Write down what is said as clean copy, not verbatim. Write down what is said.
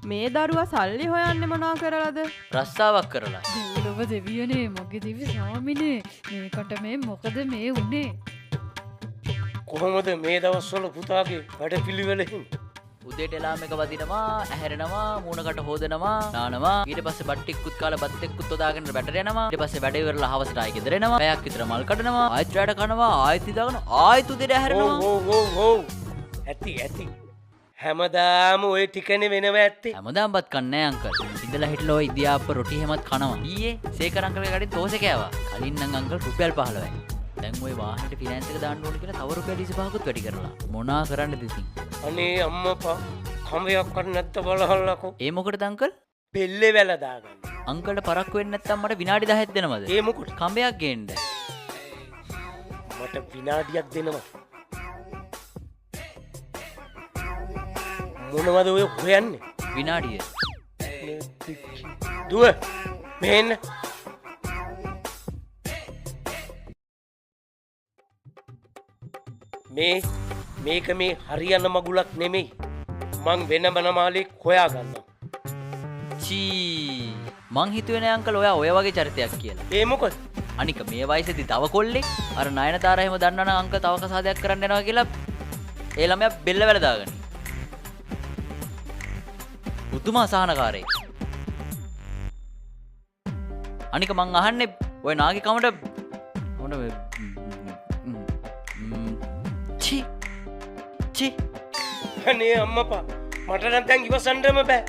මේ දරුවා සල්ලි හොයන්නේ මොනා කරලාද? රස්සාවක් කරලා. දෙව්ලොව දෙවියනේ මගේ දිවි ස්වාමිනේ මේකට මේ මොකද මේ උනේ? කොහොමද මේ දවස්වල පුතාගේ වැඩ පිළිවෙලින්? උදේට එලාම් එක වදිනවා, ඇහැරෙනවා, මූණකට හොදනවා, නානවා. ඊට පස්සේ බට්ටික්කුත් කාලා බත් එක්කුත් උදාගෙන බැටර යනවා. ඊට පස්සේ වැඩ ඉවරලා හවසට ආයෙ ගෙදර එනවා. පැයක් විතර මල් කඩනවා. ආයෙත් රැට කනවා. ආයෙත් ඉදාගෙන ආයෙත් උදේට ඇහැරෙනවා. ඔව් ඇති හැමදාම ඔය ටිකනේ වෙනව ඇත්තේ. හැමදාම බත් කන්නේ අංකල්. ඉඳලා හිටලා ඔය ඉදියාප්ප රොටි හැමත් කනවා. ඊයේ සේකර අංකල්ගේ ගාඩින් තෝසේ කෑවා. කලින් නම් අංකල් රුපියල් 15යි. දැන් ওই වාහනේට ෆිනෑන්ස් එක දාන්න ඕන කියලා තව රුපියල් 25කුත් වැඩි කරලා. මොනා කරන්නද ඉතින්? අනේ අම්මපා කම්බයක් කරන්න නැත්ත බලහල්ලකෝ. ඒ මොකටද අංකල්? පෙල්ලේ වැල දාගන්න. අංකල්ට පරක්කු වෙන්නේ නැත්නම් මට විනාඩි 10ක් දෙනවද? ඒ මොකටද? කම්බයක් ගේන්න. මට විනාඩියක් දෙනවා. මොනවද ඔය හොයන්නේ? විනාඩිය. දුව මෙන්න. මේක මේ හරියන මගුලක් නෙමෙයි. මං වෙනම නමාලේ හොයා ගන්නවා. චී මං හිතුවේ නෑ අංකල් ඔයා ඔය වගේ චරිතයක් කියලා. ඒ මොකද? අනික මේ වයසේදී තව කොල්ලෙක් අර නයනතාරා එහෙම දන්නවනම් අංකල් තව කසාදයක් කරන්න යනවා කියලා ඒ ළමයා බෙල්ල වැල දාගන්න. බුදුම අසහනකාරයෙක්. අනික මං අහන්නේ ඔය නාගේ කමට මොන චි අනේ අම්මපා මට නම් දැන් ඉවසන්නම බෑ.